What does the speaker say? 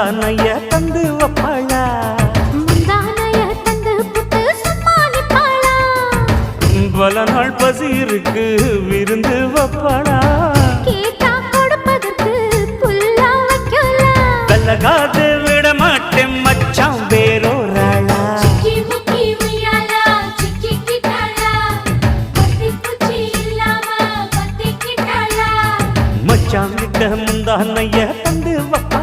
முந்தானைய தந்து வப்பாளா முந்தானைய தந்து புட்டு சும்மா நிப்பாளா பல நாள் பசி இருக்கு விருந்து வப்பாளா கேட்டா கொடுப்பதற்கு புல்லா வைக்கல கல்லகாது விட மாட்டேன் மச்சான் வேறோராளா சிக்கி முக்கி உய்யாலா சிக்கி கிட்டாளா பத்தி குச்சி இல்லாம பத்தி கிட்டாளா மச்சான் கிட்ட முந்தானைய தந்து வப்பாளா